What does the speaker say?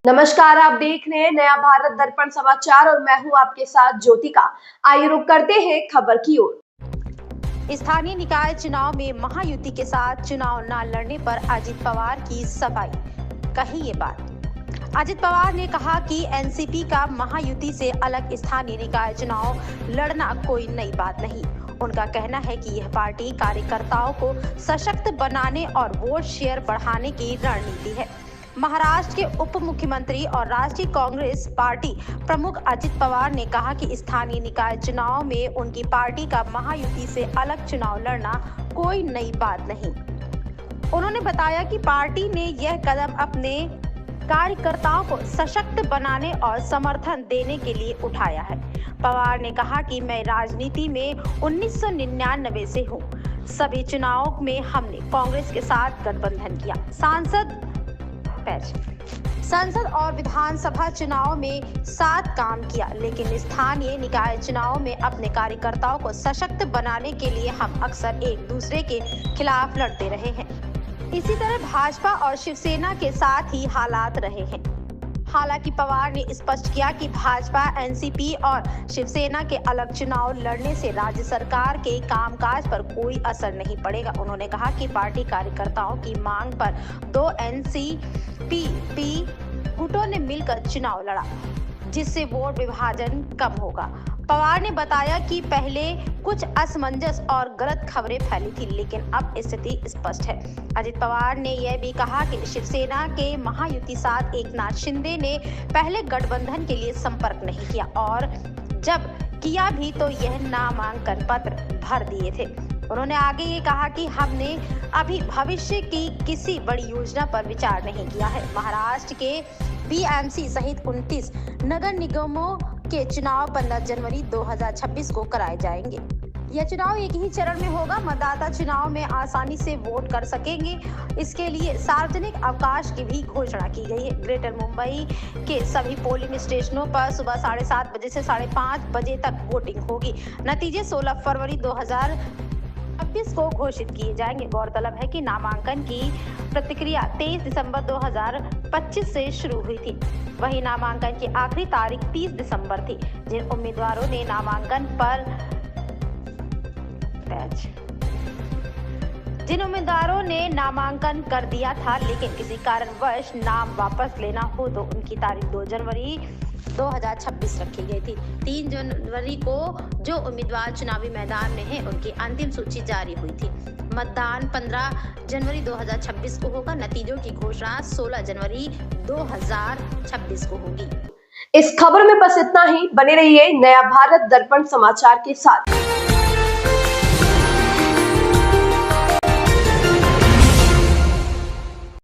नमस्कार, आप देख रहे हैं नया भारत दर्पण समाचार और मैं हूं आपके साथ ज्योतिका। आइए रुक करते हैं खबर की ओर। स्थानीय निकाय चुनाव में महायुति के साथ चुनाव न लड़ने पर अजित पवार की सफाई। कही ये बात। अजित पवार ने कहा कि एनसीपी का महायुति से अलग स्थानीय निकाय चुनाव लड़ना कोई नई बात नहीं। उनका कहना है कि यह पार्टी कार्यकर्ताओं को सशक्त बनाने और वोट शेयर बढ़ाने की रणनीति है। महाराष्ट्र के उप मुख्यमंत्री और राष्ट्रीय कांग्रेस पार्टी प्रमुख अजित पवार ने कहा कि स्थानीय निकाय चुनाव में उनकी पार्टी का महायुति से अलग चुनाव लड़ना कोई नई बात नहीं। उन्होंने बताया कि पार्टी ने यह कदम अपने कार्यकर्ताओं को सशक्त बनाने और समर्थन देने के लिए उठाया है। पवार ने कहा कि मैं राजनीति में 1999 से हूं। सभी चुनाव में हमने कांग्रेस के साथ गठबंधन किया। संसद और विधानसभा चुनाव में साथ काम किया, लेकिन स्थानीय निकाय चुनाव में अपने कार्यकर्ताओं को सशक्त बनाने के लिए हम अक्सर एक दूसरे के खिलाफ लड़ते रहे हैं। इसी तरह भाजपा और शिवसेना के साथ ही हालात रहे हैं। हालांकि पवार ने स्पष्ट किया कि भाजपा, एनसीपी और शिवसेना के अलग चुनाव लड़ने से राज्य सरकार के कामकाज पर कोई असर नहीं पड़ेगा। उन्होंने कहा कि पार्टी कार्यकर्ताओं की मांग पर 2 एनसीपी गुटों ने मिलकर चुनाव लड़ा, जिससे वोट विभाजन कम होगा। पवार ने बताया कि पहले कुछ असमंजस और गलत खबरें फैली थी, लेकिन अब स्थिति स्पष्ट है। अजित पवार ने यह भी कहा कि शिवसेना के महायुति साथ एकनाथ शिंदे ने पहले गठबंधन के लिए संपर्क नहीं किया और जब किया भी तो यह नामांकन पत्र भर दिए थे। उन्होंने आगे ये कहा कि हमने अभी भविष्य की किसी बड़ी योजना पर विचार नहीं किया है। महाराष्ट्र के बीएमसी सहित 29 नगर निगमों के चुनाव 15 जनवरी 2026 को कराए जाएंगे। यह चुनाव एक ही चरण में होगा। मतदाता चुनाव में आसानी से वोट कर सकेंगे। इसके लिए सार्वजनिक अवकाश की भी घोषणा की गई है। ग्रेटर मुंबई के सभी पोलिंग स्टेशनों पर सुबह 7:30 बजे से 5:30 बजे तक वोटिंग होगी। नतीजे 16 फरवरी 2026 को घोषित किए जाएंगे। गौरतलब है कि नामांकन की प्रक्रिया 23 दिसंबर 2025 से शुरू हुई थी। वहीं नामांकन की आखिरी तारीख 30 दिसंबर थी। जिन उम्मीदवारों ने नामांकन कर दिया था, लेकिन किसी कारणवश नाम वापस लेना हो तो उनकी तारीख 2 जनवरी 2026 रखी गई थी। 3 जनवरी को जो उम्मीदवार चुनावी मैदान में हैं, उनकी अंतिम सूची जारी हुई थी। मतदान 15 जनवरी 2026 को होगा। नतीजों की घोषणा 16 जनवरी 2026 को होगी। इस खबर में बस इतना ही। बने रहिए नया भारत दर्पण समाचार के साथ।